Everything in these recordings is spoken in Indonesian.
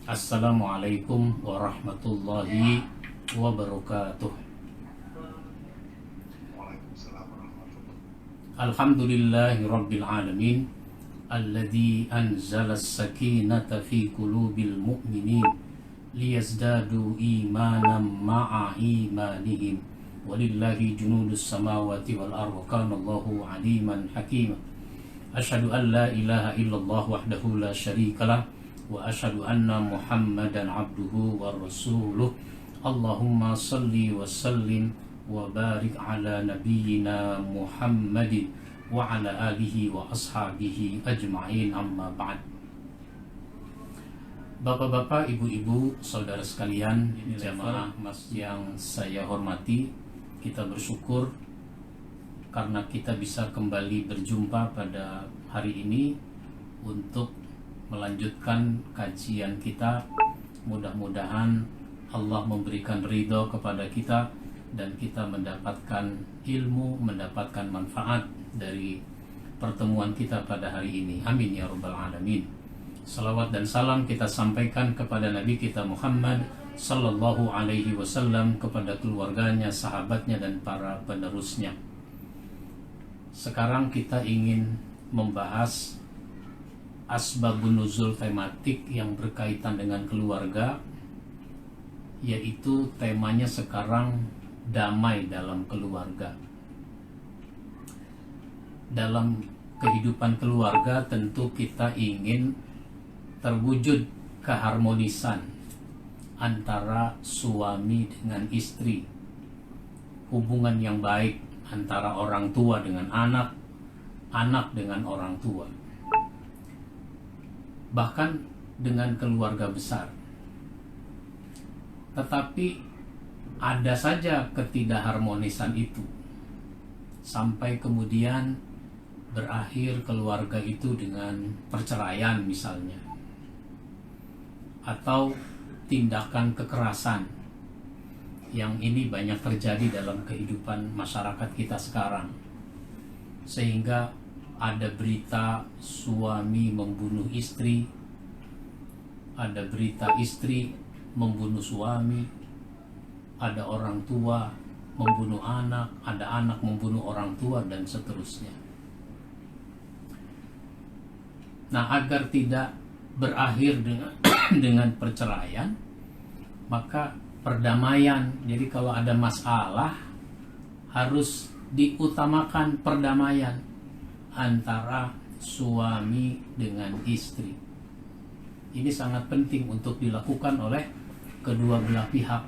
Assalamualaikum warahmatullahi wabarakatuh. Waalaikumsalam warahmatullahi. Alhamdulillahi rabbil alamin alladzi anzala as-sakinata fi qulubil mu'minin liyazdadu imanan ma'a imanihim walillahi junudus samawati wal ardi wa kana Allahu aliman hakima. Asyhadu an la ilaha illallah wahdahu la syarikalah wa asyhadu anna Muhammadan abduhu wa rasuluh. Allahumma salli wa sallim wa barik ala nabiyyina Muhammadin wa ala alihi wa ashabihi ajma'in, amma ba'd. Bapak-bapak, ibu-ibu, saudara sekalian, jamaah masjid yang saya hormati, kita bersyukur karena kita bisa kembali berjumpa pada hari ini untuk melanjutkan kajian kita. Mudah-mudahan Allah memberikan ridho kepada kita dan kita mendapatkan ilmu, mendapatkan manfaat dari pertemuan kita pada hari ini. Amin ya rabbal alamin. Salawat dan salam kita sampaikan kepada Nabi kita Muhammad sallallahu alaihi wasallam, kepada keluarganya, sahabatnya dan para penerusnya. Sekarang kita ingin membahas asbabun nuzul tematik yang berkaitan dengan keluarga, yaitu temanya sekarang damai dalam keluarga. Dalam kehidupan keluarga tentu kita ingin terwujud keharmonisan antara suami dengan istri, hubungan yang baik antara orang tua dengan anak, anak dengan orang tua, bahkan dengan keluarga besar. Tetapi ada saja ketidakharmonisan itu, sampai kemudian berakhir keluarga itu dengan perceraian misalnya, atau tindakan kekerasan, yang ini banyak terjadi dalam kehidupan masyarakat kita sekarang. Sehingga ada berita suami membunuh istri, ada berita istri membunuh suami, ada orang tua membunuh anak, ada anak membunuh orang tua, dan seterusnya. Nah, agar tidak berakhir dengan dengan perceraian, maka perdamaian. Jadi kalau ada masalah harus diutamakan perdamaian antara suami dengan istri. Ini sangat penting untuk dilakukan oleh kedua belah pihak.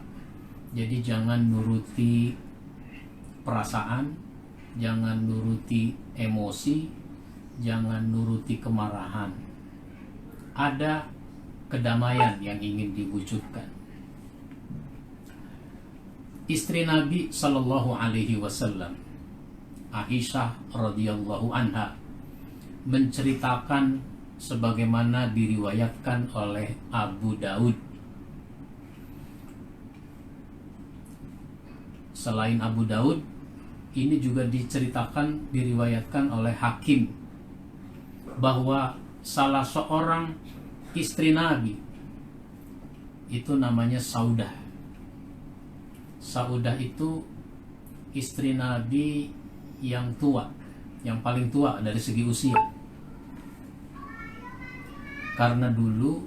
Jadi jangan nuruti perasaan, jangan nuruti emosi, jangan nuruti kemarahan. Ada kedamaian yang ingin diwujudkan. Istri Nabi Shallallahu Alaihi Wasallam, Aisyah radhiyallahu anha, menceritakan sebagaimana diriwayatkan oleh Abu Daud. Selain Abu Daud, ini juga diceritakan, diriwayatkan oleh Hakim, bahwa salah seorang istri Nabi itu namanya Saudah. Saudah itu istri Nabi yang tua, yang paling tua dari segi usia. Karena dulu,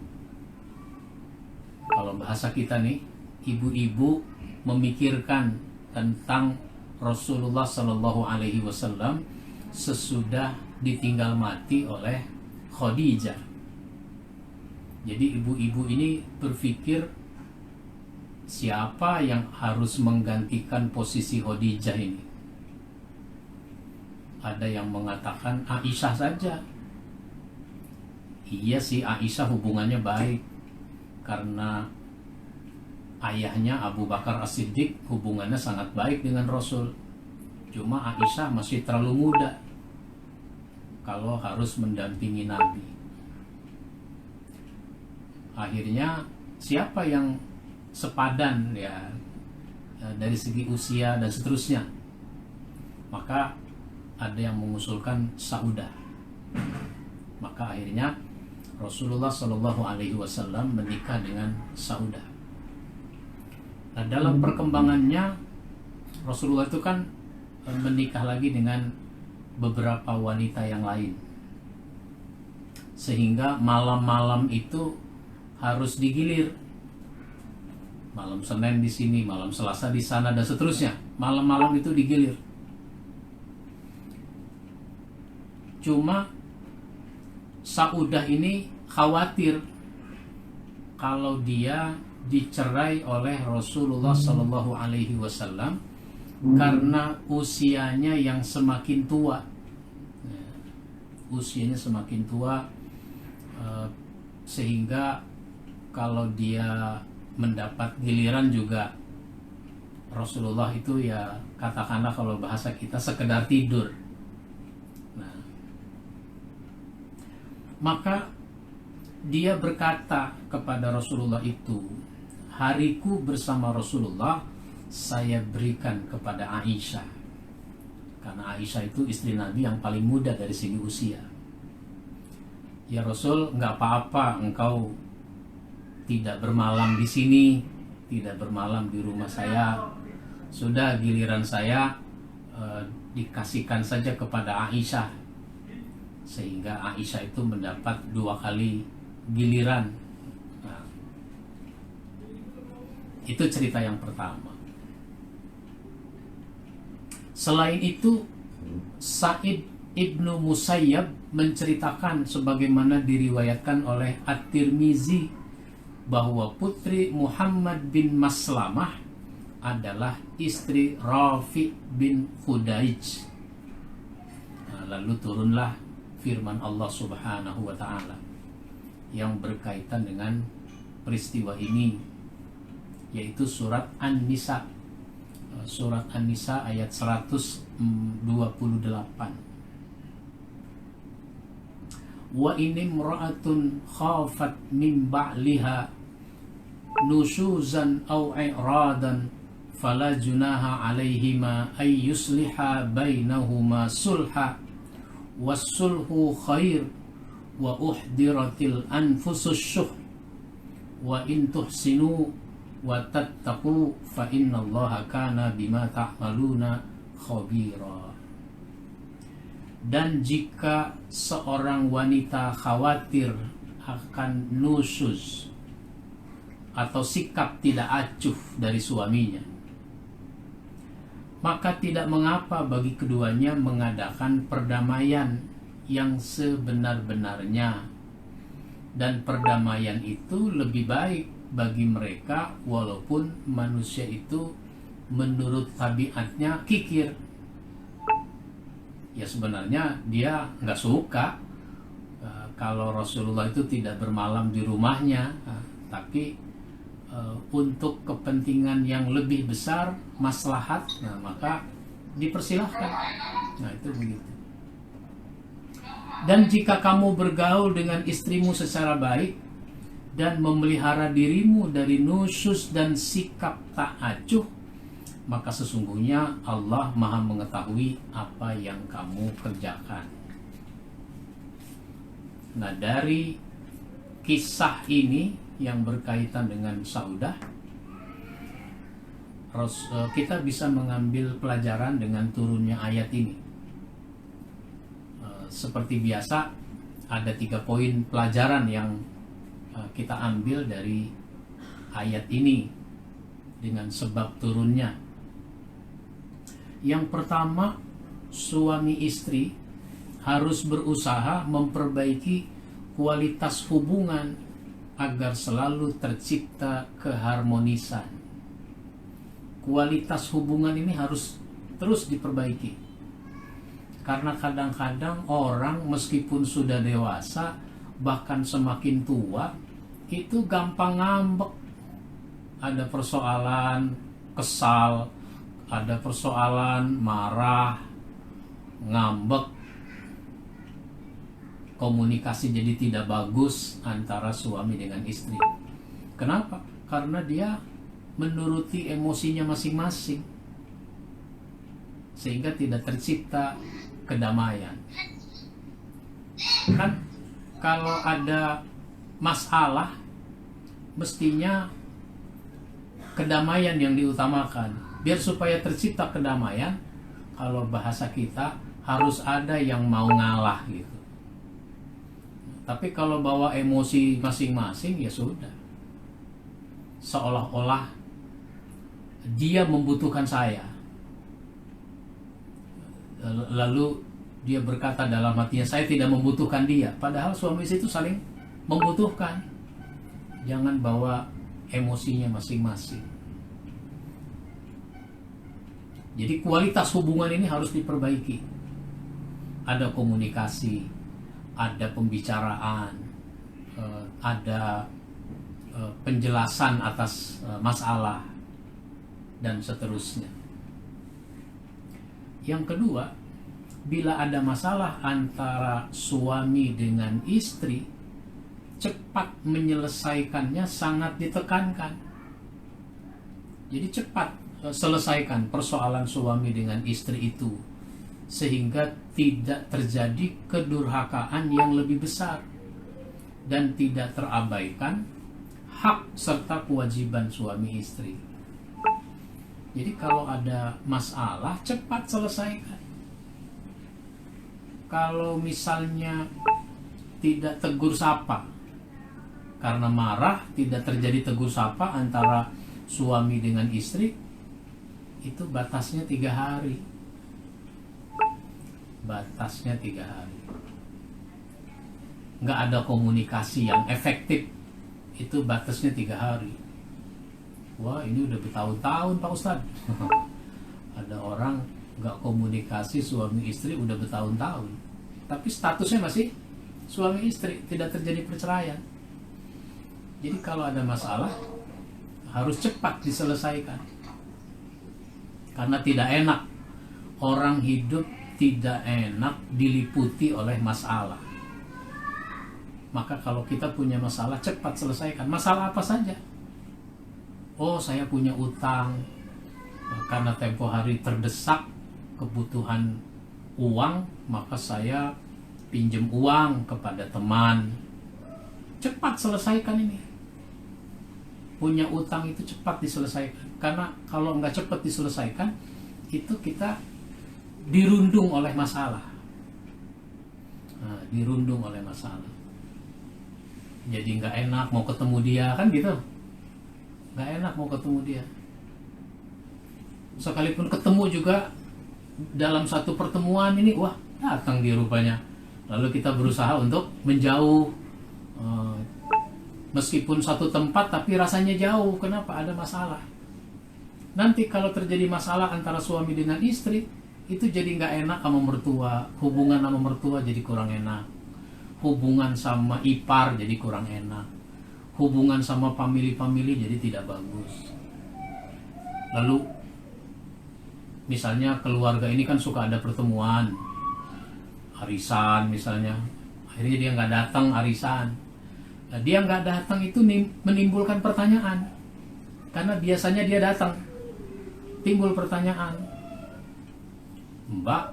kalau bahasa kita nih, ibu-ibu memikirkan tentang Rasulullah Shallallahu Alaihi Wasallam sesudah ditinggal mati oleh Khadijah. Jadi ibu-ibu ini berpikir, siapa yang harus menggantikan posisi Khadijah ini? Ada yang mengatakan Aisyah saja. Iya sih, Aisyah hubungannya baik karena ayahnya Abu Bakar As-Siddiq hubungannya sangat baik dengan Rasul. Cuma Aisyah masih terlalu muda kalau harus mendampingi Nabi. Akhirnya siapa yang sepadan ya dari segi usia dan seterusnya? Maka ada yang mengusulkan Saudah. Maka akhirnya Rasulullah Shallallahu Alaihi Wasallam menikah dengan Saudah. Nah, dalam perkembangannya Rasulullah itu kan menikah lagi dengan beberapa wanita yang lain, sehingga malam-malam itu harus digilir. Malam Senin di sini, malam Selasa di sana, dan seterusnya. Malam-malam itu digilir. Cuma Saudah ini khawatir kalau dia dicerai oleh Rasulullah Sallallahu Alaihi Wasallam karena usianya yang semakin tua. Usianya semakin tua, sehingga kalau dia mendapat giliran juga Rasulullah itu ya katakanlah kalau bahasa kita sekedar tidur. Nah, maka dia berkata kepada Rasulullah itu, hariku bersama Rasulullah saya berikan kepada Aisyah, karena Aisyah itu istri Nabi yang paling muda dari segi usia. Ya Rasul, nggak apa-apa engkau tidak bermalam di sini, tidak bermalam di rumah saya. Sudah giliran saya dikasihkan saja kepada Aisyah, sehingga Aisyah itu mendapat 2 kali giliran. Nah, itu cerita yang pertama. Selain itu, Sa'id ibnu Musayyab menceritakan sebagaimana diriwayatkan oleh At-Tirmizi bahwa putri Muhammad bin Maslamah adalah istri Rafi bin Khudaij. Nah, lalu turunlah firman Allah Subhanahu wa ta'ala yang berkaitan dengan peristiwa ini, yaitu surat An-Nisa. Surat An-Nisa ayat 128. Wa in imra'atun khafat min ba'liha nushuzan aw i'radan fala junaha 'alaihima ay yusliha bainahuma sulha was-sulhu khair wa uhdiratil anfusus syuh wa in tuhsinu wa tattaqu fa innallaha kana bima ta'maluna khabira. Dan jika seorang wanita khawatir akan nusyuz atau sikap tidak acuh dari suaminya, maka tidak mengapa bagi keduanya mengadakan perdamaian yang sebenar-benarnya, dan perdamaian itu lebih baik bagi mereka walaupun manusia itu menurut tabiatnya kikir. Ya sebenarnya dia nggak suka kalau Rasulullah itu tidak bermalam di rumahnya, tapi untuk kepentingan yang lebih besar, maslahat, nah maka dipersilahkan. Nah itu begitu. Dan jika kamu bergaul dengan istrimu secara baik dan memelihara dirimu dari nusyuz dan sikap tak acuh, maka sesungguhnya Allah Maha mengetahui apa yang kamu kerjakan. Nah, dari kisah ini yang berkaitan dengan Saudah, kita bisa mengambil pelajaran dengan turunnya ayat ini. Seperti biasa, ada 3 poin pelajaran yang kita ambil dari ayat ini dengan sebab turunnya. Yang pertama, suami istri harus berusaha memperbaiki kualitas hubungan agar selalu tercipta keharmonisan. Kualitas hubungan ini harus terus diperbaiki. Karena kadang-kadang orang meskipun sudah dewasa, bahkan semakin tua, itu gampang ngambek. Ada persoalan kesal, ada persoalan marah, ngambek, komunikasi jadi tidak bagus antara suami dengan istri. Kenapa? Karena dia menuruti emosinya masing-masing, sehingga tidak tercipta kedamaian. Kan kalau ada masalah mestinya kedamaian yang diutamakan. Biar supaya tercipta kedamaian, kalau bahasa kita harus ada yang mau ngalah gitu. Tapi kalau bawa emosi masing-masing ya sudah. Seolah-olah dia membutuhkan saya. Lalu dia berkata dalam hatinya, saya tidak membutuhkan dia. Padahal suami istri itu saling membutuhkan. Jangan bawa emosinya masing-masing. Jadi kualitas hubungan ini harus diperbaiki. Ada komunikasi, ada pembicaraan, ada penjelasan atas masalah, dan seterusnya. Yang kedua, bila ada masalah antara suami dengan istri, cepat menyelesaikannya sangat ditekankan. Jadi cepat selesaikan persoalan suami dengan istri itu, sehingga tidak terjadi kedurhakaan yang lebih besar dan tidak terabaikan hak serta kewajiban suami istri. Jadi kalau ada masalah cepat selesaikan. Kalau misalnya tidak tegur sapa karena marah, tidak terjadi tegur sapa antara suami dengan istri, itu batasnya 3 hari. Batasnya 3 hari. Nggak ada komunikasi yang efektif, itu batasnya 3 hari. Wah, ini udah bertahun-tahun Pak Ustadz. Ada orang nggak komunikasi suami istri udah bertahun-tahun, tapi statusnya masih suami istri, tidak terjadi perceraian. Jadi kalau ada masalah harus cepat diselesaikan. Karena tidak enak orang hidup tidak enak diliputi oleh masalah. Maka kalau kita punya masalah cepat selesaikan. Masalah apa saja? Oh, saya punya utang karena tempo hari terdesak kebutuhan uang, maka saya pinjam uang kepada teman. Cepat selesaikan ini. Punya utang itu cepat diselesaikan. Karena kalau nggak cepat diselesaikan, itu kita dirundung oleh masalah. Nah, dirundung oleh masalah. Jadi nggak enak mau ketemu dia, kan gitu. Nggak enak mau ketemu dia. Sekalipun ketemu juga dalam satu pertemuan ini, wah datang dia rupanya. Lalu kita berusaha untuk menjauh. Meskipun satu tempat tapi rasanya jauh. Kenapa? Ada masalah. Nanti kalau terjadi masalah antara suami dengan istri, itu jadi nggak enak sama mertua. Hubungan sama mertua jadi kurang enak. Hubungan sama ipar jadi kurang enak. Hubungan sama family jadi tidak bagus. Lalu misalnya keluarga ini kan suka ada pertemuan, arisan misalnya. Akhirnya dia nggak datang arisan. Nah, dia nggak datang itu menimbulkan pertanyaan. Karena biasanya dia datang, timbul pertanyaan. Mbak,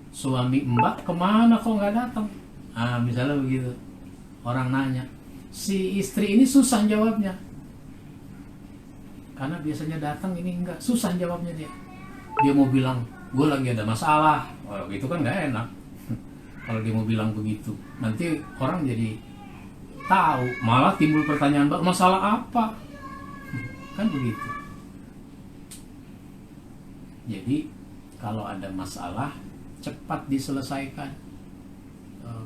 suami Mbak kemana kok nggak datang? Ah, misalnya begitu. Orang nanya. Si istri ini susah jawabnya. Karena biasanya datang ini enggak, susah jawabnya dia. Dia mau bilang, gue lagi ada masalah. Oh, itu kan nggak enak. Kalau dia mau bilang begitu, nanti orang jadi tahu, malah timbul pertanyaan, Mbak, masalah apa? Kan begitu. Jadi kalau ada masalah cepat diselesaikan.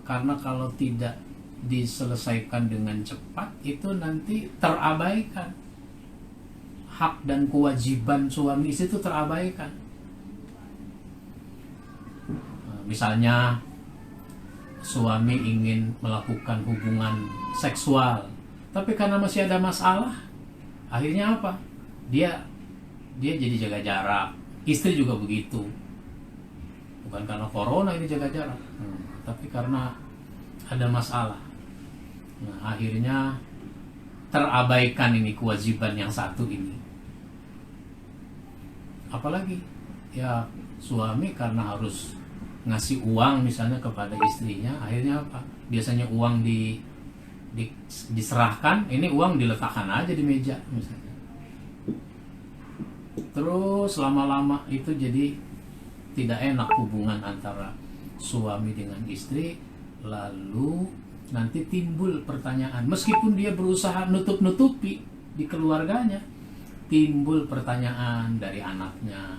Karena kalau tidak diselesaikan dengan cepat, itu nanti terabaikan. Hak dan kewajiban suami istri itu terabaikan. Misalnya suami ingin melakukan hubungan seksual, tapi karena masih ada masalah, akhirnya apa? Dia jadi jaga jarak. Istri juga begitu. Bukan karena corona ini jaga jarak, tapi karena ada masalah. Nah, akhirnya terabaikan ini kewajiban yang satu ini. Apalagi ya suami karena harus ngasih uang misalnya kepada istrinya, akhirnya apa? Biasanya uang diserahkan, ini uang diletakkan aja di meja misalnya. Terus lama-lama itu jadi tidak enak hubungan antara suami dengan istri. Lalu nanti timbul pertanyaan, meskipun dia berusaha nutup-nutupi di keluarganya, timbul pertanyaan dari anaknya.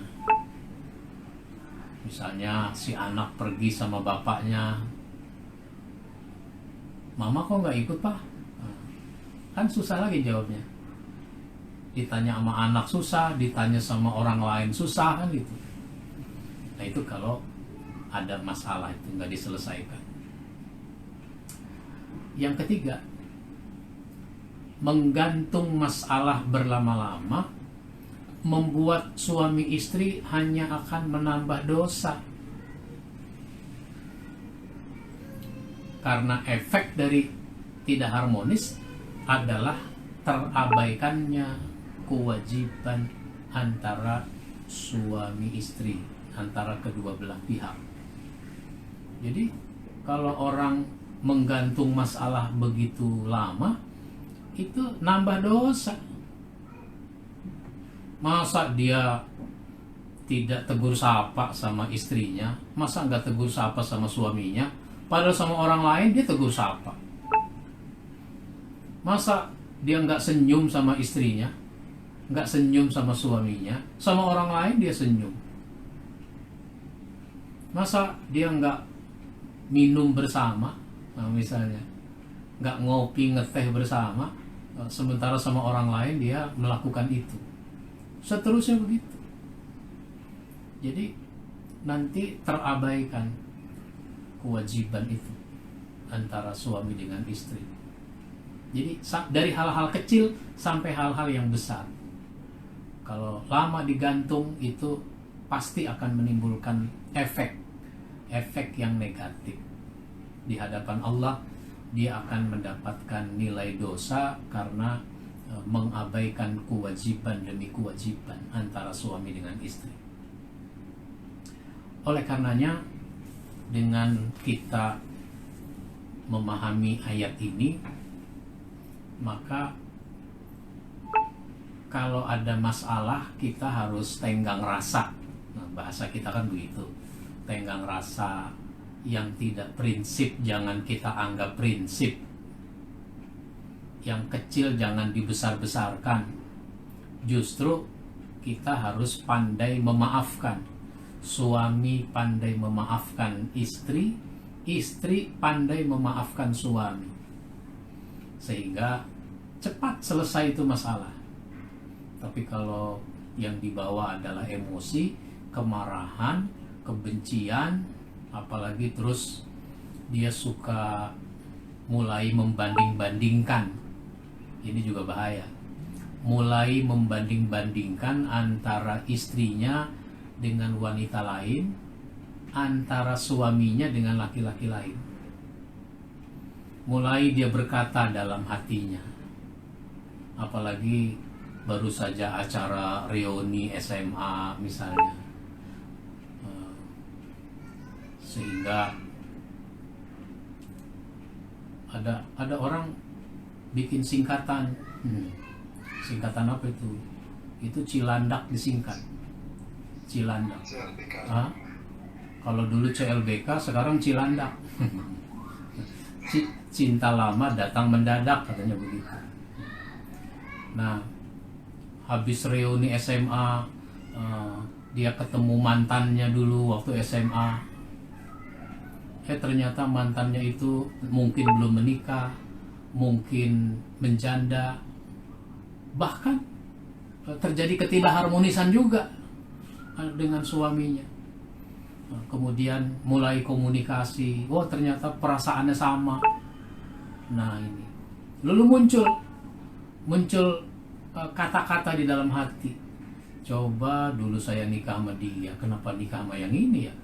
Misalnya si anak pergi sama bapaknya, mama kok nggak ikut pak? Kan susah lagi jawabnya. Ditanya sama anak susah, ditanya sama orang lain susah kan gitu. Nah itu kalau ada masalah itu nggak diselesaikan. Yang ketiga, menggantung masalah berlama-lama membuat suami istri hanya akan menambah dosa. Karena efek dari tidak harmonis adalah terabaikannya kewajiban antara suami istri, antara kedua belah pihak. Jadi kalau orang menggantung masalah begitu lama, itu nambah dosa. Masa dia tidak tegur sapa sama istrinya, masa nggak tegur sapa sama suaminya, padahal sama orang lain dia tegur sapa. Masa dia nggak senyum sama istrinya, nggak senyum sama suaminya, sama orang lain dia senyum. Masa dia nggak minum bersama, nah misalnya nggak ngopi ngeteh bersama, sementara sama orang lain dia melakukan itu. Seterusnya begitu. Jadi nanti terabaikan kewajiban itu antara suami dengan istri. Jadi dari hal-hal kecil sampai hal-hal yang besar, kalau lama digantung itu pasti akan menimbulkan efek yang negatif. Di hadapan Allah dia akan mendapatkan nilai dosa karena mengabaikan kewajiban demi kewajiban antara suami dengan istri. Oleh karenanya, dengan kita memahami ayat ini, maka kalau ada masalah kita harus tenggang rasa. Nah, bahasa kita kan begitu, tenggang rasa. Yang tidak prinsip jangan kita anggap prinsip, yang kecil jangan dibesar-besarkan. Justru kita harus pandai memaafkan. Suami pandai memaafkan istri, istri pandai memaafkan suami, sehingga cepat selesai itu masalah. Tapi kalau yang dibawa adalah emosi, kemarahan, kebencian, apalagi terus dia suka mulai membanding-bandingkan, ini juga bahaya. Mulai membanding-bandingkan antara istrinya dengan wanita lain, antara suaminya dengan laki-laki lain. Mulai dia berkata dalam hatinya, apalagi baru saja acara reuni SMA misalnya, sehingga ada orang bikin singkatan. Singkatan apa itu? Itu Cilandak disingkat. Cilandak. Kalau dulu CLBK, sekarang Cilandak. Cinta lama datang mendadak, katanya begitu. Nah, habis reuni SMA, dia ketemu mantannya dulu waktu SMA. Ternyata mantannya itu mungkin belum menikah, mungkin menjanda, bahkan terjadi ketidakharmonisan juga dengan suaminya. Kemudian mulai komunikasi, ternyata perasaannya sama. Nah ini, lalu muncul kata-kata di dalam hati, coba dulu saya nikah sama dia, kenapa nikah sama yang ini ya?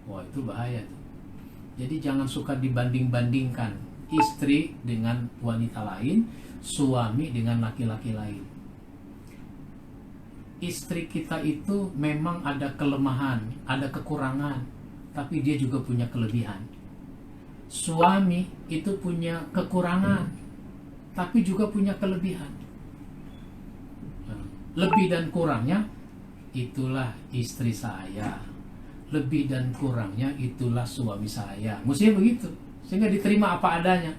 Wah, itu bahaya tuh. Jadi jangan suka dibanding-bandingkan istri dengan wanita lain, suami dengan laki-laki lain. Istri kita itu memang ada kelemahan, ada kekurangan, tapi dia juga punya kelebihan. Suami itu punya kekurangan, tapi juga punya kelebihan. Lebih dan kurangnya, itulah istri saya. Lebih dan kurangnya, itulah suami saya. Mestinya begitu, sehingga diterima apa adanya.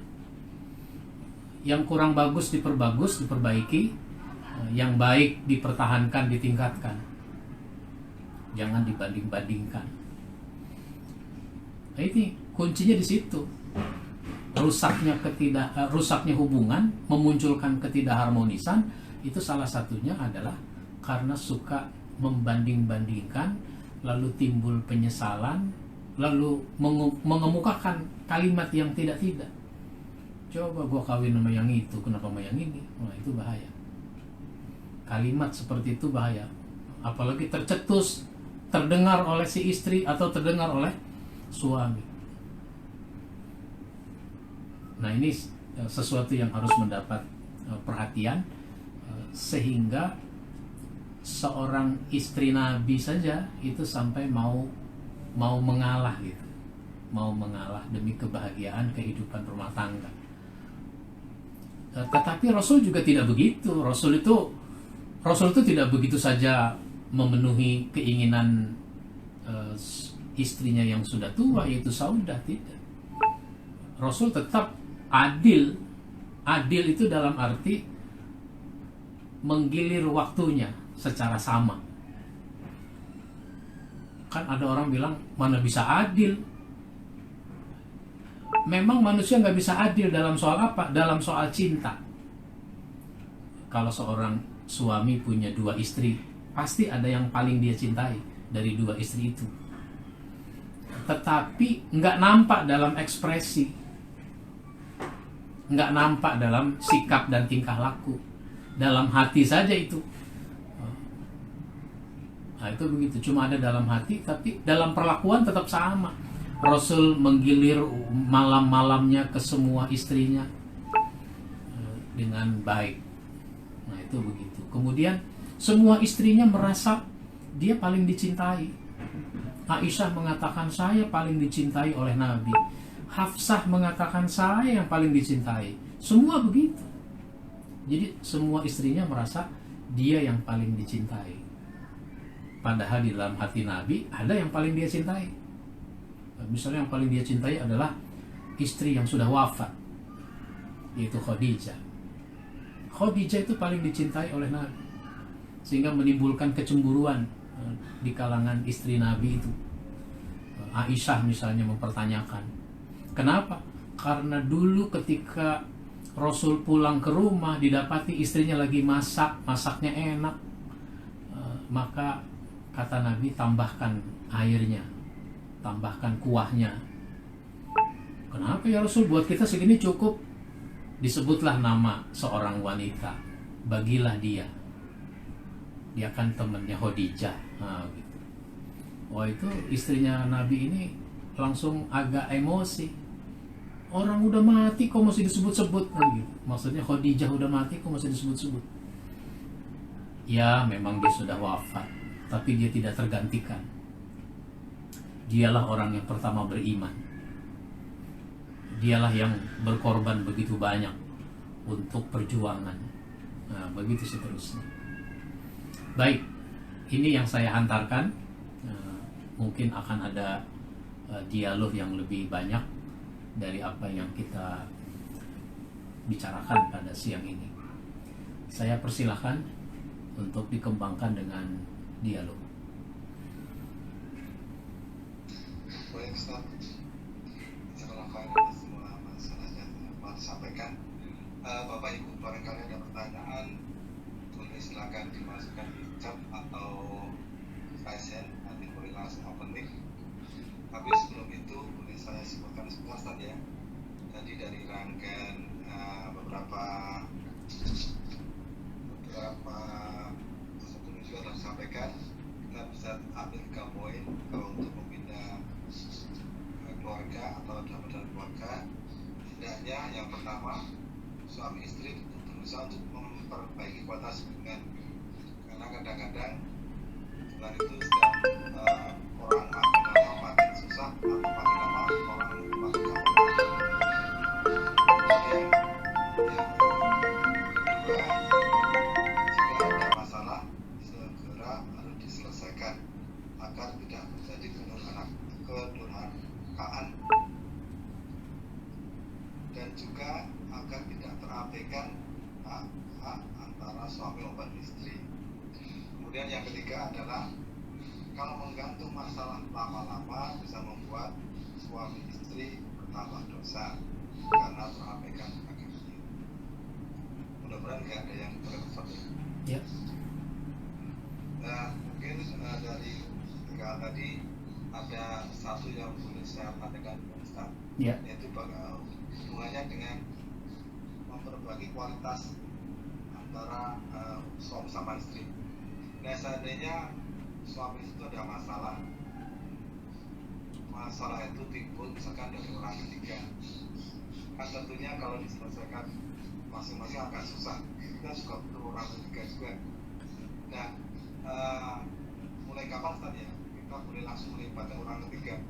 Yang kurang bagus diperbagus, diperbaiki. Yang baik dipertahankan, ditingkatkan. Jangan dibanding-bandingkan. Nah, ini kuncinya di situ. Rusaknya hubungan, memunculkan ketidakharmonisan, itu salah satunya adalah karena suka membanding-bandingkan, lalu timbul penyesalan, lalu mengemukakan kalimat yang tidak-tidak. Coba gua kawin sama yang itu, kenapa sama yang ini? Nah, itu bahaya. Kalimat seperti itu bahaya. Apalagi tercetus, terdengar oleh si istri atau terdengar oleh suami. Nah, ini sesuatu yang harus mendapat perhatian, sehingga seorang istri Nabi saja itu sampai mau mengalah gitu, mau mengalah demi kebahagiaan kehidupan rumah tangga. Tetapi Rasul juga tidak begitu. Rasul itu tidak begitu saja memenuhi keinginan istrinya yang sudah tua, yaitu Saudah. Tidak. Rasul tetap adil. Adil itu dalam arti menggilir waktunya secara sama. Kan ada orang bilang, mana bisa adil? Memang manusia nggak bisa adil dalam soal apa? Dalam soal cinta. Kalau seorang suami punya 2 istri, pasti ada yang paling dia cintai dari 2 istri itu. Tetapi nggak nampak dalam ekspresi, nggak nampak dalam sikap dan tingkah laku. Dalam hati saja itu. Nah, itu begitu. Cuma ada dalam hati, tapi dalam perlakuan tetap sama. Rasul menggilir malam-malamnya ke semua istrinya dengan baik. Nah, itu begitu. Kemudian semua istrinya merasa dia paling dicintai. Aisyah mengatakan, saya paling dicintai oleh Nabi. Hafsah mengatakan, saya yang paling dicintai. Semua begitu. Jadi semua istrinya merasa dia yang paling dicintai. Padahal di dalam hati Nabi ada yang paling dia cintai. Misalnya yang paling dia cintai adalah istri yang sudah wafat, yaitu Khadijah. Khadijah itu paling dicintai oleh Nabi, sehingga menimbulkan kecemburuan di kalangan istri Nabi itu. Aisyah misalnya mempertanyakan, kenapa? Karena dulu ketika Rasul pulang ke rumah, didapati istrinya lagi masaknya enak, maka kata Nabi, tambahkan airnya, tambahkan kuahnya. Kenapa ya Rasul, buat kita segini cukup? Disebutlah nama seorang wanita, bagilah dia kan temannya Khadijah. Nah, gitu. Wah, itu istrinya Nabi ini langsung agak emosi. Orang udah mati kok masih disebut-sebut, gitu. Maksudnya Khadijah udah mati kok masih disebut-sebut. Ya, memang dia sudah wafat, tapi dia tidak tergantikan. Dialah orang yang pertama beriman. Dialah yang berkorban begitu banyak untuk perjuangan. Nah, begitu seterusnya. Baik, ini yang saya hantarkan. Mungkin akan ada dialog yang lebih banyak dari apa yang kita bicarakan pada siang ini. Saya persilahkan untuk dikembangkan dengan dialog. Baik, Ustaz. Silakan semua masalah yang mau disampaikan. Bapak Ibu, barangkali ada pertanyaan, boleh silakan dimasukkan di chat atau present nanti boleh langsung open mic. Tapi sebelum itu boleh saya sebutkan sebentar tadi ya. Tadi dari rangkaian beberapa sebelum juga telah disampaikan, kita bisa ambil 3 poin kalau untuk membina keluarga atau dalam keluarga. Setidaknya yang pertama, suami istri berusaha untuk memperbaiki kualitas hubungan, karena kadang-kadang setelah itu sedang orang makin susah WhatsApp atau pakai nama orang pakai kamu. Kemudian yang kedua, jika ada masalah segera harus diselesaikan agar tidak terjadi kedurhakaan dan juga agar tidak terabaikan hak antara suami maupun istri. Kemudian yang ketiga adalah kalau menggantung masalah lama-lama bisa membuat suami istri bertambah dosa karena terabaikan hak istri. Mudah-mudahan nggak ada yang terkesan. Ya. Nah, mungkin dari tiga tadi ada satu yang boleh saya tanyakan Ustaz, Ya. yaitu hubungannya dengan memperbagi kualitas antara suami sama istri. Nah, seandainya suami itu ada masalah itu timbul misalkan dari orang ketiga, kan tentunya kalau diselesaikan masing-masing akan susah. Kita juga butuh orang ketiga juga. Nah, mulai kapan Ustaz ya kita boleh langsung melibatkan orang ketiga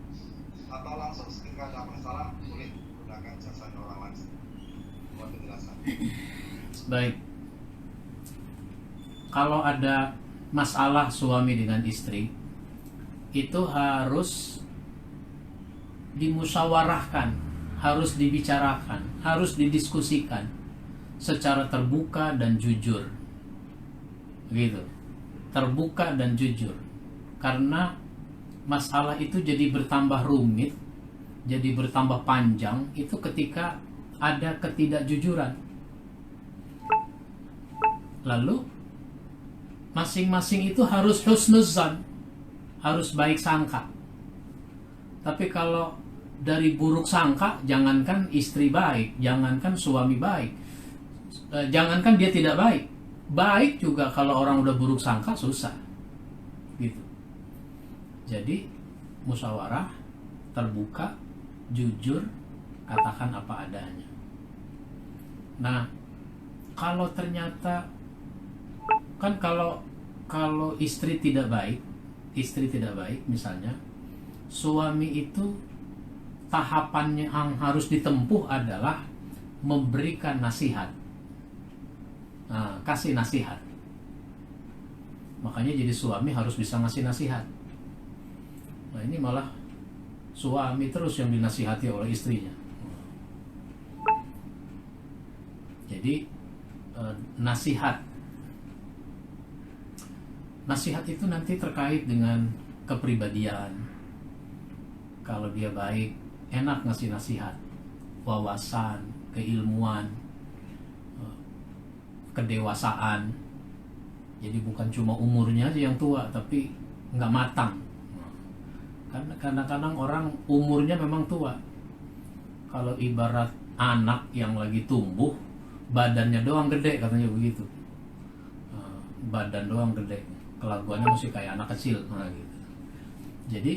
atau langsung ketika ada masalah boleh menggunakan jasa orang lain? Mohon penjelasan. Baik. Kalau ada masalah suami dengan istri, itu harus dimusyawarahkan, harus dibicarakan, harus didiskusikan secara terbuka dan jujur. Gitu. Terbuka dan jujur. Karena masalah itu jadi bertambah rumit, jadi bertambah panjang itu ketika ada ketidakjujuran. Lalu masing-masing itu harus husnuzan, harus baik sangka. Tapi kalau dari buruk sangka, jangankan istri baik, jangankan suami baik, jangankan dia tidak baik, baik juga kalau orang udah buruk sangka susah. Gitu. Jadi musyawarah, terbuka, jujur, katakan apa adanya. Nah, kalau ternyata kan kalau istri tidak baik misalnya, suami itu tahapannya yang harus ditempuh adalah memberikan nasihat. Nah, kasih nasihat. Makanya jadi suami harus bisa ngasih nasihat. Nah, ini malah suami terus yang dinasihati oleh istrinya. Jadi nasihat itu nanti terkait dengan kepribadian. Kalau dia baik, enak ngasih nasihat, wawasan, keilmuan, kedewasaan. Jadi bukan cuma umurnya aja yang tua, tapi nggak matang. Karena kadang-kadang orang umurnya memang tua. Kalau ibarat anak yang lagi tumbuh, badannya doang gede, katanya begitu. Badan doang gede, kelakuannya masih kayak anak kecil. Nah, gitu. Jadi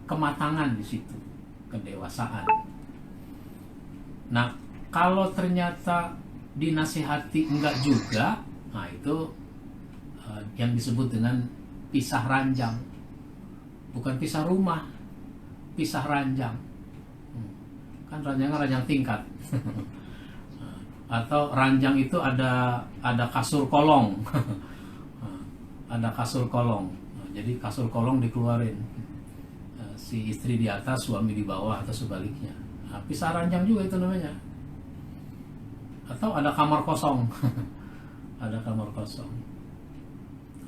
kematangan di situ, kedewasaan. Nah, kalau ternyata dinasihati enggak juga, nah itu yang disebut dengan pisah ranjang. Bukan pisah rumah, pisah ranjang. Kan ranjangnya ranjang tingkat. Atau ranjang itu ada kasur kolong. Ada kasur kolong. Jadi kasur kolong dikeluarin. Si istri di atas, suami di bawah atau sebaliknya. Nah, pisah ranjang juga itu namanya. Atau ada kamar kosong. Ada kamar kosong.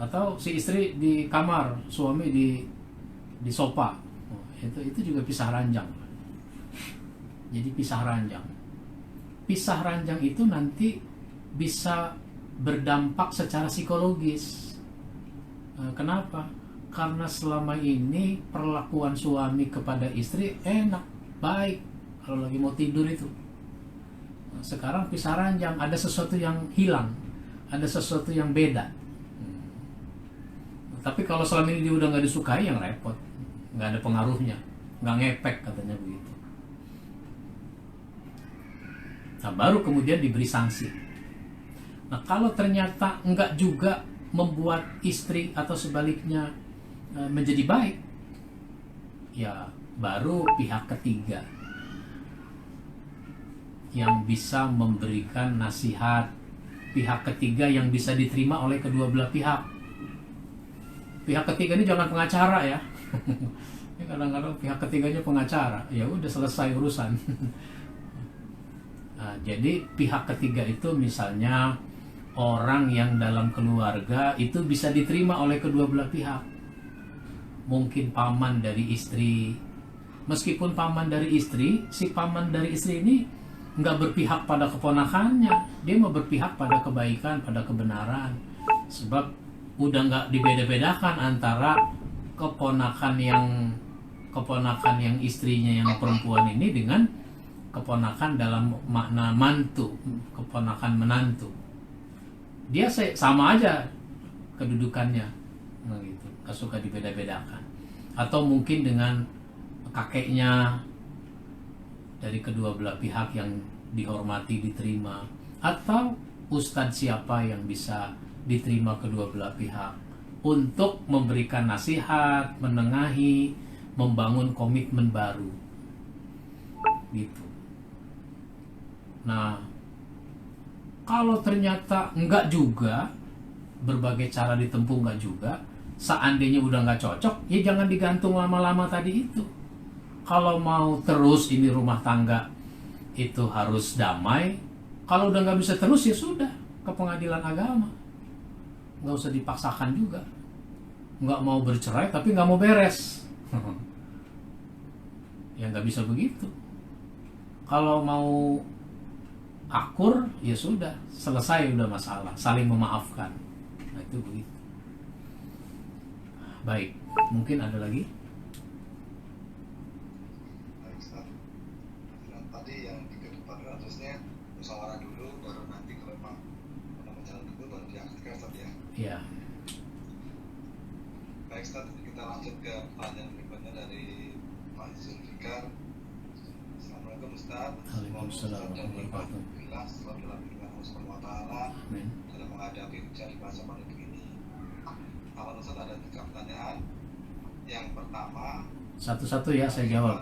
Atau si istri di kamar, suami di sofa. Itu juga pisah ranjang. Jadi pisah ranjang. Pisah ranjang itu nanti bisa berdampak secara psikologis. Kenapa? Karena selama ini perlakuan suami kepada istri enak, baik kalau lagi mau tidur itu. Sekarang pisah ranjang, ada sesuatu yang hilang, ada sesuatu yang beda. Tapi kalau selama ini dia udah nggak disukai, yang repot, nggak ada pengaruhnya, nggak ngepek katanya begitu. Nah, baru kemudian diberi sanksi. Nah, kalau ternyata enggak juga membuat istri atau sebaliknya menjadi baik, ya baru pihak ketiga yang bisa memberikan nasihat, pihak ketiga yang bisa diterima oleh kedua belah pihak. Pihak ketiga ini jangan pengacara ya. Ini kadang-kadang pihak ketiganya pengacara, ya udah selesai urusan. Nah, jadi pihak ketiga itu misalnya orang yang dalam keluarga itu bisa diterima oleh kedua belah pihak. Mungkin paman dari istri. Meskipun paman dari istri, si paman dari istri ini nggak berpihak pada keponakannya, dia mau berpihak pada kebaikan, pada kebenaran. Sebab udah nggak dibeda-bedakan antara keponakan yang istrinya yang perempuan ini dengan keponakan dalam makna mantu, keponakan menantu. Dia sama aja kedudukannya, nah gitu, nggak suka dibeda-bedakan. Atau mungkin dengan kakeknya dari kedua belah pihak yang dihormati, diterima, atau ustadz siapa yang bisa diterima kedua belah pihak untuk memberikan nasihat, menengahi, membangun komitmen baru, gitu. Nah, kalau ternyata enggak juga, berbagai cara ditempuh enggak juga, seandainya udah enggak cocok, ya jangan digantung lama-lama tadi itu. Kalau mau terus ini rumah tangga itu harus damai, kalau udah nggak bisa terus ya sudah ke pengadilan agama. Nggak usah dipaksakan juga. Nggak mau bercerai tapi nggak mau beres. Ya nggak bisa begitu. Kalau mau akur ya sudah, selesai udah masalah, saling memaafkan. Nah itu begitu. Baik, mungkin ada lagi? Tadi yang ke depan harusnya musyawarah dulu, baru nanti kalau memang jalan dulu baru diaktifkan Ustaz ya. Iya. Baik Ustaz, kita lanjut ke pertanyaan berikutnya dari Pak Zulfikar. Assalamualaikum Ustaz. Waalaikumsalam warahmatullahi wabarakatuh. Selamat dalam firman Allah Subhanahu wa taala dalam menghadapi ujian di masa pandemi ini. Awal Ustaz ada 3 pertanyaan. Yang pertama, satu-satu ya saya jawab.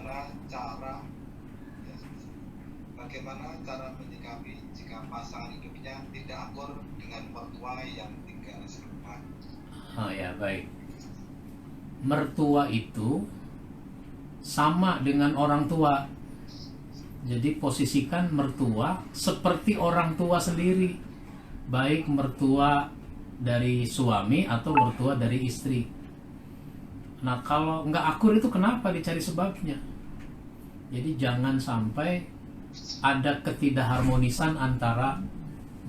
Bagaimana cara menyikapi jika pasangan hidupnya tidak akur dengan mertua yang tinggal serumah? Oh ya, baik. Mertua itu sama dengan orang tua. Jadi posisikan mertua seperti orang tua sendiri, baik mertua dari suami atau mertua dari istri. Nah kalau nggak akur itu kenapa, dicari sebabnya. Jadi jangan sampai ada ketidakharmonisan antara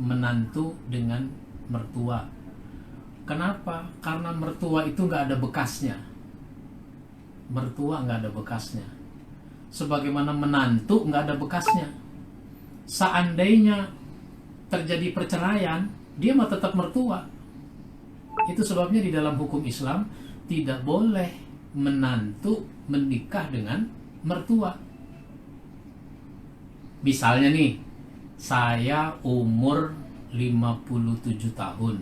menantu dengan mertua. Kenapa? Karena mertua itu nggak ada bekasnya. Mertua nggak ada bekasnya. Sebagaimana menantu nggak ada bekasnya. Seandainya terjadi perceraian, dia mah tetap mertua. Itu sebabnya di dalam hukum Islam tidak boleh menantu menikah dengan mertua. Misalnya nih, saya umur 57 tahun.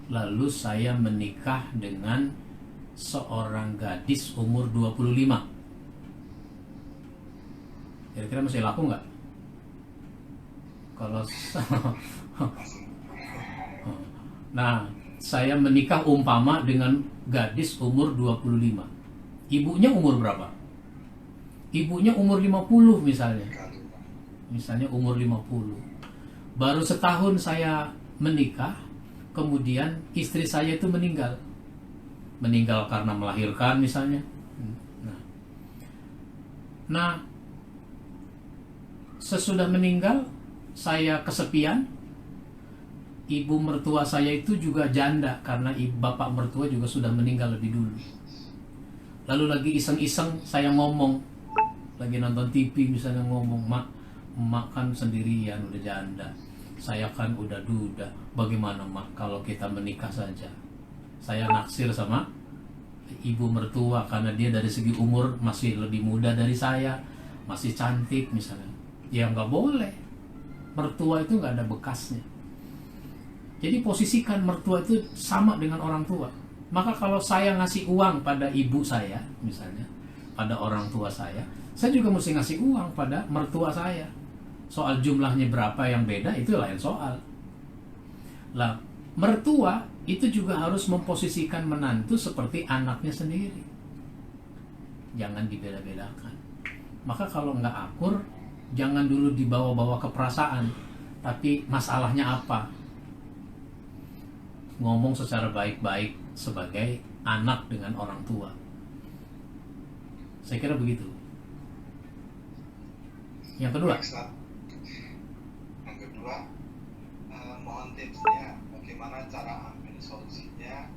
Lalu saya menikah dengan seorang gadis umur 25. Kira-kira masih laku nggak? Kalau nah, saya menikah umpama dengan gadis umur 25. Ibunya umur berapa? Ibunya umur 50 misalnya. Misalnya umur 50. Baru setahun saya menikah, kemudian istri saya itu meninggal. Meninggal karena melahirkan misalnya. Nah, sesudah meninggal saya kesepian. Ibu mertua saya itu juga janda karena bapak mertua juga sudah meninggal lebih dulu. Lalu lagi iseng-iseng saya ngomong, lagi nonton TV misalnya ngomong, mak kan sendirian udah janda, saya kan udah duda, bagaimana mak kalau kita menikah saja? Saya naksir sama ibu mertua karena dia dari segi umur masih lebih muda dari saya, masih cantik misalnya. Ya nggak boleh, mertua itu nggak ada bekasnya. Jadi posisikan mertua itu sama dengan orang tua. Maka kalau saya ngasih uang pada ibu saya, misalnya, pada orang tua saya juga mesti ngasih uang pada mertua saya. Soal jumlahnya berapa yang beda, itu lain soal. Lah, mertua itu juga harus memposisikan menantu seperti anaknya sendiri. Jangan dibeda-bedakan. Maka kalau nggak akur, jangan dulu dibawa-bawa ke perasaan, tapi masalahnya apa? Ngomong secara baik-baik sebagai anak dengan orang tua. Saya kira begitu. Yang kedua, mohon tipsnya bagaimana cara ambil solusinya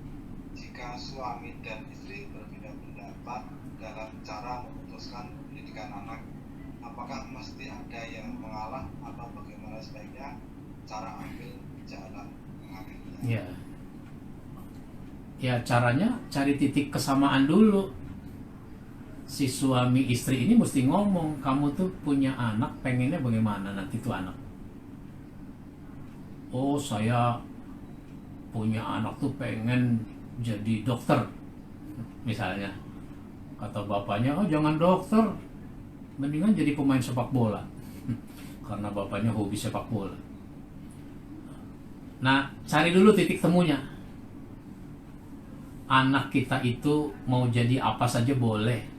jika suami dan istri berbeda pendapat dalam cara memutuskan pendidikan anak. Apakah mesti ada yang mengalah atau bagaimana sebaiknya cara ambil jalan mengambilnya? Ya caranya cari titik kesamaan dulu. Si suami istri ini mesti ngomong, kamu tuh punya anak, pengennya bagaimana nanti tuh anak? Oh, saya punya anak tuh pengen jadi dokter, misalnya. Kata bapaknya, oh jangan dokter, mendingan jadi pemain sepak bola. Karena bapaknya hobi sepak bola. Nah, cari dulu titik temunya. Anak kita itu mau jadi apa saja boleh.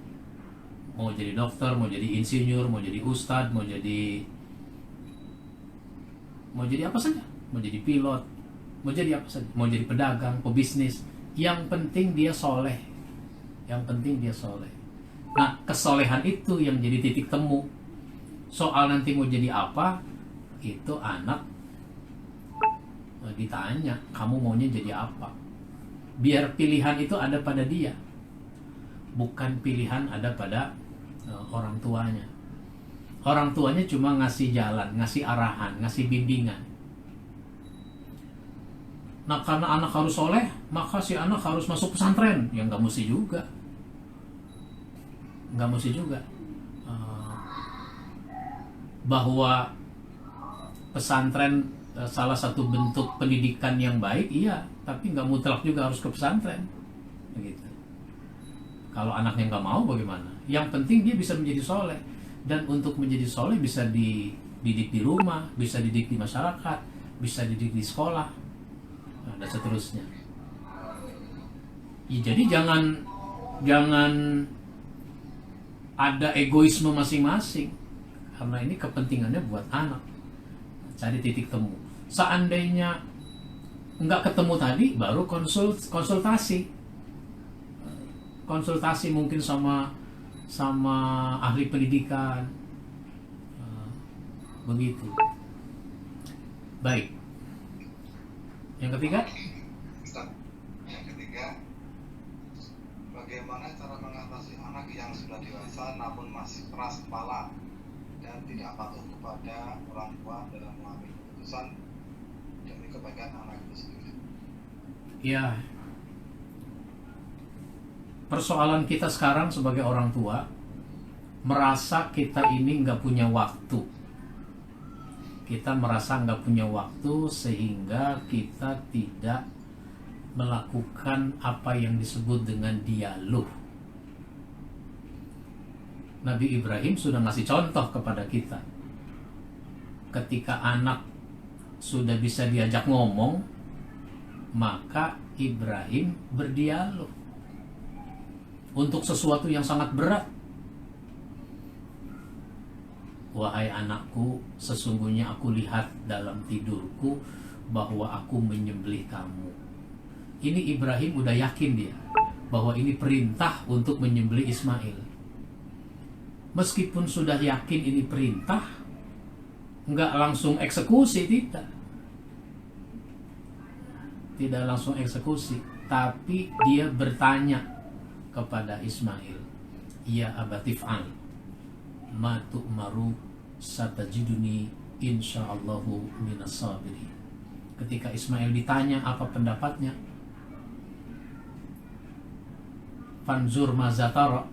Mau jadi dokter, mau jadi insinyur, mau jadi ustadz, mau jadi apa saja. Mau jadi pilot, mau jadi apa saja. Mau jadi pedagang, pebisnis. Yang penting dia soleh. Nah, kesolehan itu yang jadi titik temu. Soal nanti mau jadi apa, itu anak ditanya, kamu maunya jadi apa? Biar pilihan itu ada pada dia, bukan pilihan ada pada orang tuanya. Orang tuanya cuma ngasih jalan, ngasih arahan, ngasih bimbingan. Nah, karena anak harus soleh, maka si anak harus masuk pesantren. Ya nggak mesti juga. Bahwa pesantren salah satu bentuk pendidikan yang baik, iya, tapi nggak mutlak juga harus ke pesantren. Begitu. Kalau anaknya nggak mau, bagaimana? Yang penting dia bisa menjadi soleh. Dan untuk menjadi soleh bisa dididik di rumah, bisa dididik di masyarakat, bisa dididik di sekolah, dan seterusnya. Ya, jadi jangan ada egoisme masing-masing, karena ini kepentingannya buat anak. Cari titik temu. Seandainya nggak ketemu tadi, baru konsultasi mungkin sama ahli pendidikan. Begitu. Baik. Yang ketiga, bagaimana cara mengatasi anak yang sudah dewasa namun masih keras kepala dan tidak patuh kepada orang tua dalam mengambil keputusan demi kebaikan anak itu sendiri? Ya, persoalan kita sekarang sebagai orang tua, merasa kita ini nggak punya waktu. Kita merasa nggak punya waktu sehingga kita tidak melakukan apa yang disebut dengan dialog. Nabi Ibrahim sudah ngasih contoh kepada kita. Ketika anak sudah bisa diajak ngomong, maka Ibrahim berdialog untuk sesuatu yang sangat berat. Wahai anakku, sesungguhnya aku lihat dalam tidurku bahwa aku menyembelih kamu. Ini Ibrahim udah yakin dia bahwa ini perintah untuk menyembelih Ismail. Meskipun sudah yakin ini perintah, nggak langsung eksekusi, tidak langsung eksekusi, tapi dia bertanya kepada Ismail, ya abatif'al ma tu'maru satajiduni insyaallahu minas sabirin. Ketika Ismail ditanya apa pendapatnya, fanzur mazatara,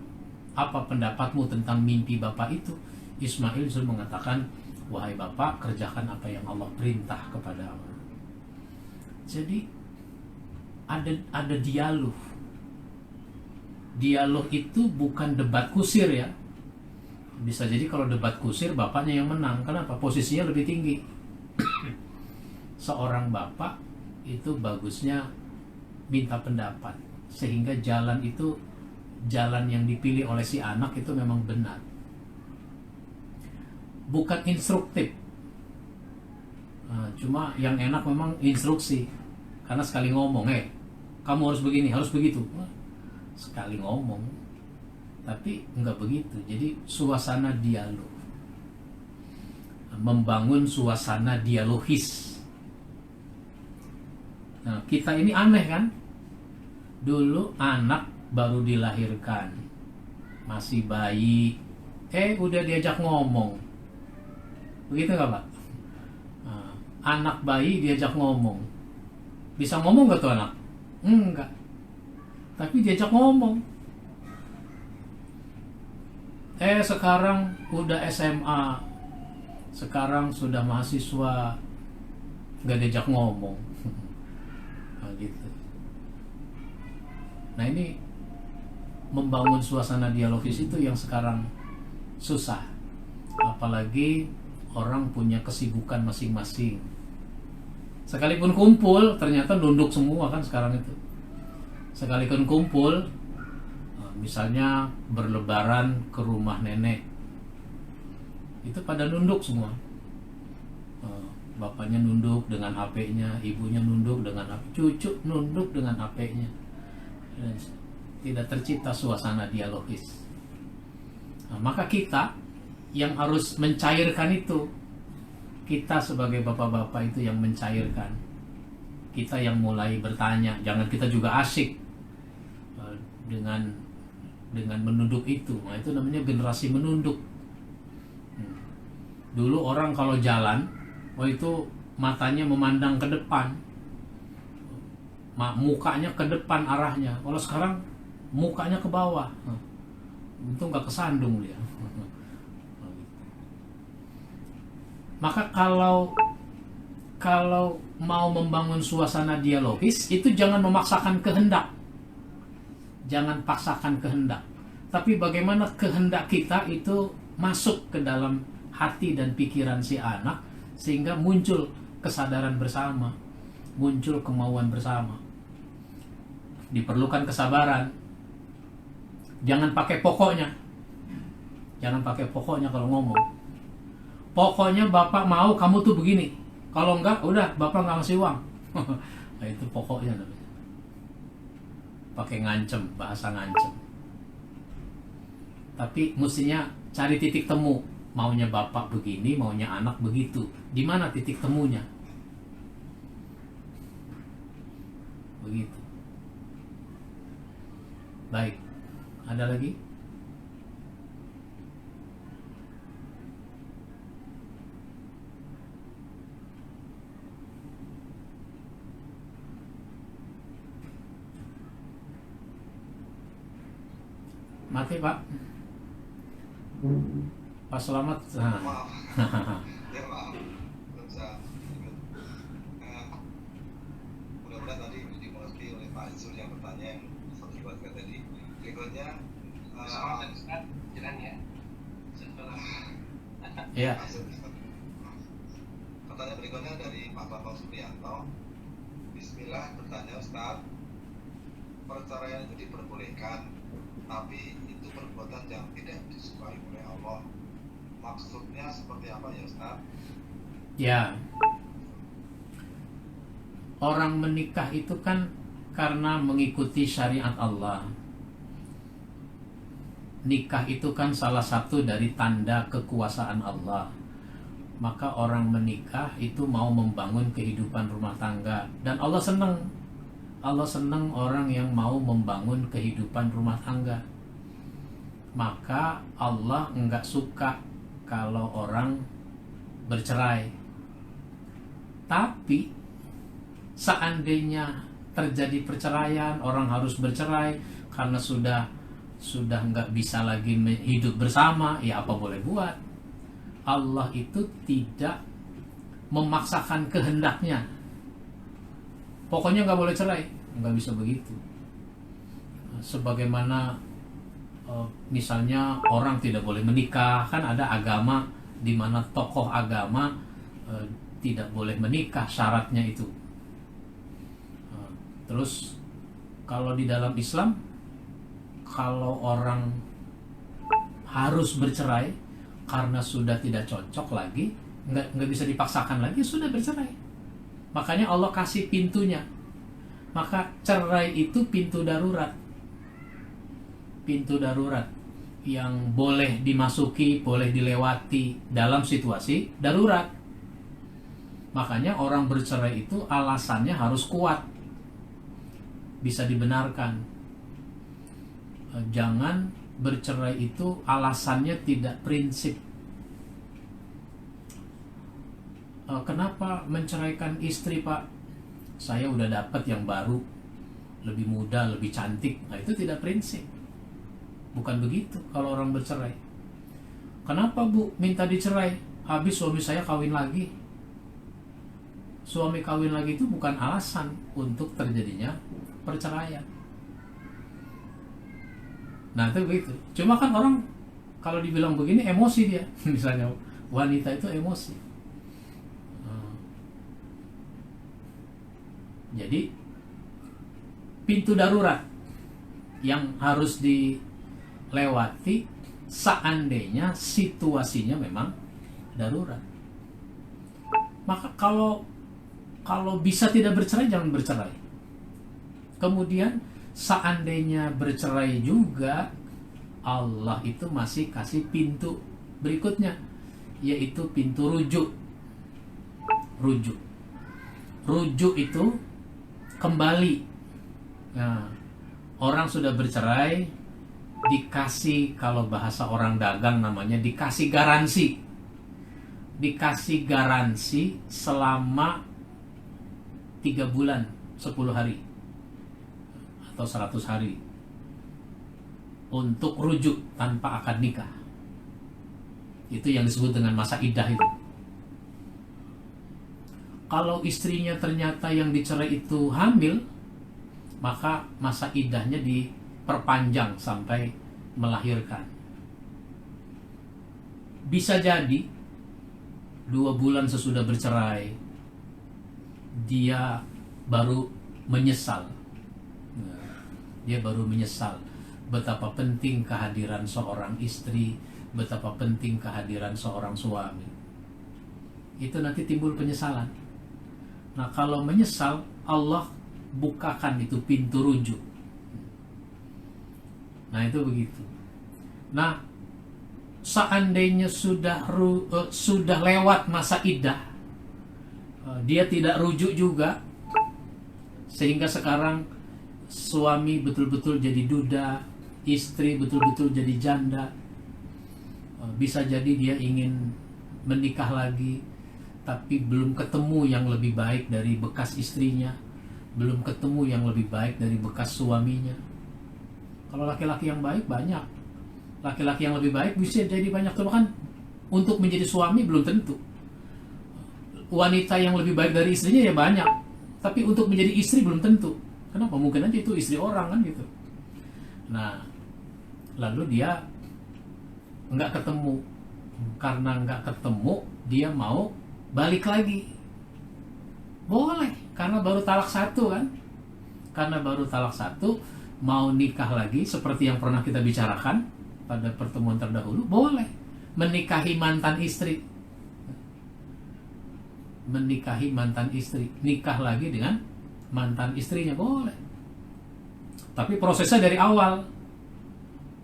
apa pendapatmu tentang mimpi bapak itu? Ismail sudah mengatakan, wahai bapak, kerjakan apa yang Allah perintah kepadamu. Jadi ada dialog. Dialog itu bukan debat kusir ya. Bisa jadi kalau debat kusir bapaknya yang menang. Kenapa? Posisinya lebih tinggi. Seorang bapak itu bagusnya minta pendapat, sehingga jalan yang dipilih oleh si anak itu memang benar. Bukan instruktif. Cuma yang enak memang instruksi. Karena sekali ngomong, kamu harus begini, harus begitu. Sekali ngomong. Tapi enggak begitu. Jadi suasana dialog. Membangun suasana dialogis. Nah, kita ini aneh kan? Dulu anak baru dilahirkan, masih bayi, udah diajak ngomong. Begitu nggak Pak? Nah, anak bayi diajak ngomong. Bisa ngomong nggak tuh anak? Enggak. Tapi diajak ngomong. Sekarang udah SMA, sekarang sudah mahasiswa, nggak diajak ngomong. Nah, gitu. Nah, ini membangun suasana dialogis itu yang sekarang susah. Apalagi orang punya kesibukan masing-masing. Sekalipun kumpul, ternyata nunduk semua kan sekarang itu. Sekalipun kumpul, misalnya berlebaran ke rumah nenek, itu pada nunduk semua. Bapaknya nunduk dengan HP-nya, ibunya nunduk dengan HP, cucu nunduk dengan HP-nya. Dan tidak tercipta suasana dialogis. Nah, maka kita yang harus mencairkan itu. Kita sebagai bapak-bapak itu yang mencairkan. Kita yang mulai bertanya. Jangan kita juga asik dengan menunduk itu. Nah, itu namanya generasi menunduk. Dulu orang kalau jalan, itu matanya memandang ke depan, mukanya ke depan arahnya. Kalau sekarang mukanya ke bawah, itu nggak kesandung dia. Maka kalau mau membangun suasana dialogis, itu jangan memaksakan kehendak. Jangan paksakan kehendak. Tapi bagaimana kehendak kita itu masuk ke dalam hati dan pikiran si anak, sehingga muncul kesadaran bersama, muncul kemauan bersama. Diperlukan kesabaran. Jangan pakai pokoknya. Jangan pakai pokoknya kalau ngomong. Pokoknya bapak mau kamu tuh begini. Kalau enggak, udah bapak nggak ngasih uang. Nah, itu pokoknya namanya. Pakai ngancem, bahasa ngancem. Tapi mestinya cari titik temu. Maunya bapak begini, maunya anak begitu. Di mana titik temunya? Begitu. Baik. Ada lagi? Mati Pak. Pak Selamat. Maaf. Ya maaf. Mudah-mudahan tadi dimengerti oleh Pak Azul yang bertanya yang satu dibuatkan tadi. Berikutnya jalan ya. Ya. Pertanyaan berikutnya dari Pak Bambang Supriyanto. Bismillah, bertanya Ustaz, perceraian itu diperbolehkan, tapi itu perbuatan yang tidak disukai oleh Allah. Maksudnya seperti apa ya Ustaz? Ya. Orang menikah itu kan karena mengikuti syariat Allah. Nikah itu kan salah satu dari tanda kekuasaan Allah. Maka orang menikah itu mau membangun kehidupan rumah tangga. Dan Allah senang. Allah senang orang yang mau membangun kehidupan rumah tangga. Maka Allah enggak suka kalau orang bercerai. Tapi seandainya terjadi perceraian, orang harus bercerai karena sudah enggak bisa lagi hidup bersama, ya apa boleh buat. Allah itu tidak memaksakan kehendaknya. Pokoknya enggak boleh cerai. nggak bisa begitu. Sebagaimana misalnya orang tidak boleh menikah, kan ada agama di mana tokoh agama tidak boleh menikah, syaratnya itu. Terus kalau di dalam Islam, kalau orang harus bercerai karena sudah tidak cocok lagi, nggak bisa dipaksakan lagi, sudah bercerai. Makanya Allah kasih pintunya. Maka cerai itu pintu darurat. Pintu darurat yang boleh dimasuki, boleh dilewati dalam situasi darurat. Makanya orang bercerai itu alasannya harus kuat, bisa dibenarkan. Jangan bercerai itu alasannya tidak prinsip. Kenapa menceraikan istri, Pak? Saya udah dapat yang baru, lebih muda, lebih cantik. Nah, itu tidak prinsip. Bukan begitu kalau orang bercerai. Kenapa, Bu, minta dicerai? Habis suami saya kawin lagi. Suami kawin lagi itu bukan alasan untuk terjadinya perceraian. Nah, itu begitu. Cuma kan orang kalau dibilang begini emosi dia. Misalnya wanita itu emosi. Jadi pintu darurat yang harus dilewati seandainya situasinya memang darurat. Maka kalau bisa tidak bercerai, jangan bercerai. Kemudian seandainya bercerai juga, Allah itu masih kasih pintu berikutnya, yaitu pintu rujuk. Rujuk itu kembali. Nah, orang sudah bercerai, dikasih, kalau bahasa orang dagang namanya dikasih garansi. Dikasih garansi selama 3 bulan 10 hari atau 100 hari untuk rujuk tanpa akad nikah. Itu yang disebut dengan masa iddah itu. Kalau istrinya ternyata yang dicerai itu hamil, maka masa iddahnya diperpanjang sampai melahirkan. Bisa jadi 2 bulan sesudah bercerai dia baru menyesal. Dia baru menyesal betapa penting kehadiran seorang istri, betapa penting kehadiran seorang suami. Itu nanti timbul penyesalan. Nah, kalau menyesal, Allah bukakan itu pintu rujuk. Nah, itu begitu. Nah, seandainya sudah lewat masa iddah, dia tidak rujuk juga, sehingga sekarang suami betul-betul jadi duda, istri betul-betul jadi janda. Bisa jadi dia ingin menikah lagi, tapi belum ketemu yang lebih baik dari bekas istrinya, belum ketemu yang lebih baik dari bekas suaminya. Kalau laki-laki yang baik banyak, laki-laki yang lebih baik bisa jadi banyak. Cuma kan untuk menjadi suami belum tentu. Wanita yang lebih baik dari istrinya ya banyak, tapi untuk menjadi istri belum tentu. Kenapa? Mungkin aja itu istri orang kan gitu. Nah, lalu dia nggak ketemu. Karena nggak ketemu, dia mau balik lagi. Boleh, karena baru talak 1 kan. Karena baru talak 1, mau nikah lagi seperti yang pernah kita bicarakan pada pertemuan terdahulu, boleh menikahi mantan istri. Menikahi mantan istri, nikah lagi dengan mantan istrinya, boleh. Tapi prosesnya dari awal.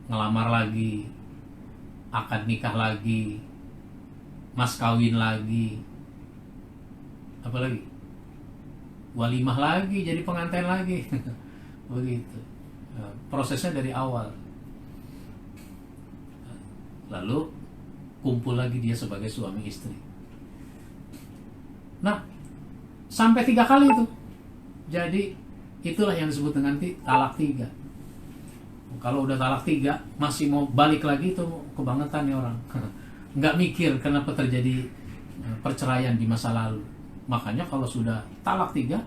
Ngelamar lagi, akad nikah lagi, mas kawin lagi, apa lagi? Walimah lagi, jadi pengantin lagi. Begitu. Prosesnya dari awal. Lalu kumpul lagi dia sebagai suami istri. Nah, sampai 3 kali itu. Jadi itulah yang disebut dengan talak 3. Kalau udah talak 3 masih mau balik lagi, itu kebangetan nih orang. Nggak mikir kenapa terjadi perceraian di masa lalu. Makanya kalau sudah talak 3,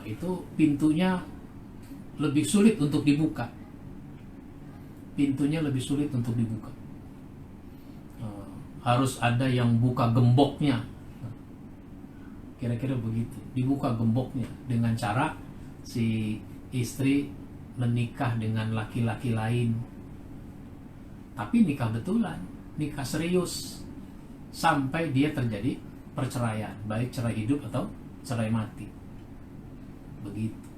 itu pintunya lebih sulit untuk dibuka. Pintunya lebih sulit untuk dibuka. Harus ada yang buka gemboknya. Kira-kira begitu. Dibuka gemboknya dengan cara si istri menikah dengan laki-laki lain. Tapi nikah betulan, nikah serius, sampai dia terjadi perceraian, baik cerai hidup atau cerai mati. Begitu.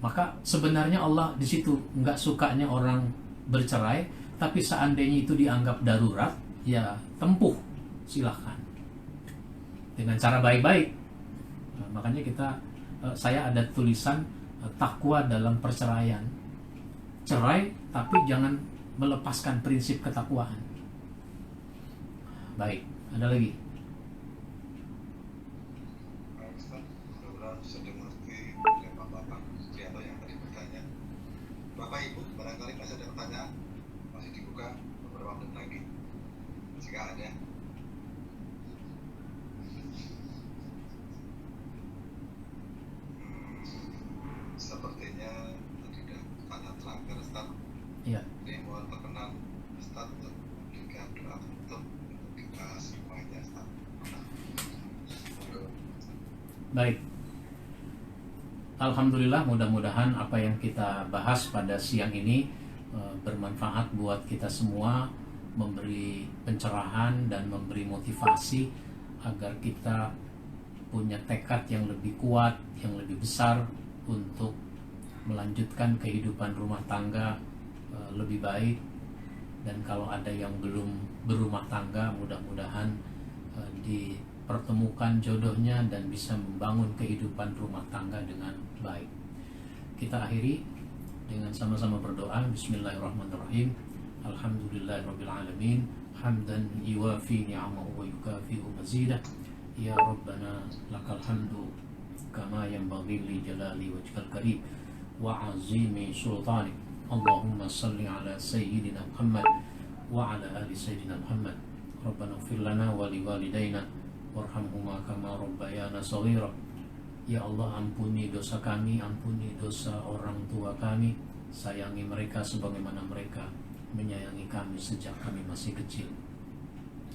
Maka sebenarnya Allah di situ nggak sukanya orang bercerai, tapi seandainya itu dianggap darurat, ya tempuh, silahkan dengan cara baik-baik. Makanya saya ada tulisan takwa dalam perceraian. Cerai, tapi jangan melepaskan prinsip ketakwaan. Baik, ada lagi? Baik, Ustaz. Mudah-mudahan bisa dimengerti oleh Bapak Sutrianto yang tadi bertanya. Bapak Ibu, barangkali masih ada pertanyaan, masih dibuka beberapa menit lagi jika ada. Sepertinya tadi sudah pertanyaan terakhir, Ustaz. Ya. Ini mohon perkenan Ustaz untuk memberikan doa tutup untuk kita semuanya, Ustaz. Baik. Alhamdulillah, mudah-mudahan apa yang kita bahas pada siang ini bermanfaat buat kita semua, memberi pencerahan dan memberi motivasi agar kita punya tekad yang lebih kuat, yang lebih besar untuk melanjutkan kehidupan rumah tangga lebih baik. Dan kalau ada yang belum berumah tangga, mudah-mudahan dipertemukan jodohnya dan bisa membangun kehidupan rumah tangga dengan baik. Kita akhiri dengan sama-sama berdoa. Bismillahirrahmanirrahim. Alhamdulillahirrabbilalamin. Hamdan yuwafi ni'amahu wa yukafi'u mazidah. Ya Rabbana lakal hamdu kama yanbaghi li jalali wajhikal karim wa azimi sultanik. Allahumma salli ala sayyidina Muhammad wa ala ali sayyidina Muhammad. Rabbana ighfir lana wa liwalidayna warhamhuma kama rabbayana shaghira. Ya Allah, ampuni dosa kami, ampuni dosa orang tua kami, sayangi mereka sebagaimana mereka menyayangi kami sejak kami masih kecil.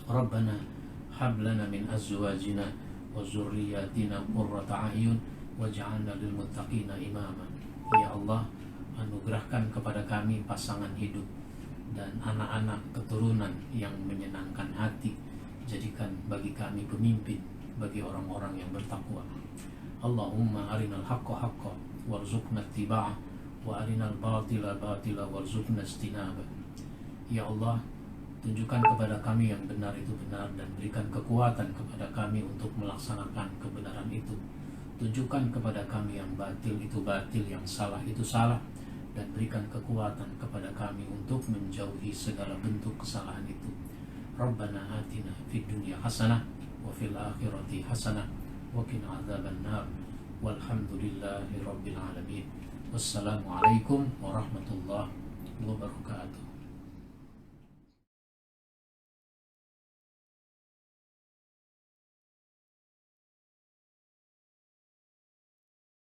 Rabbana hab lana min azwajina wa dzurriyyatina qurrata a'yun waj'alna lil muttaqina imama. Ya Allah, anugerahkan kepada kami pasangan hidup dan anak-anak keturunan yang menyenangkan hati. Jadikan bagi kami pemimpin bagi orang-orang yang bertakwa. Allahumma arinal haqqa haqqa warzuqna ittiba'ah wa arinal batila batila warzuqna ijtinabah. Ya Allah, tunjukkan kepada kami yang benar itu benar dan berikan kekuatan kepada kami untuk melaksanakan kebenaran itu. Tunjukkan kepada kami yang batil itu batil, yang salah itu salah, dan berikan kekuatan kepada kami untuk menjauhi segala bentuk kesalahan itu. Rabbana atina fid dunya hasanah wa fil akhirati hasanah wa qina adzabannar. Walhamdulillahi rabbil alamin. Wassalamualaikum warahmatullahi wabarakatuh.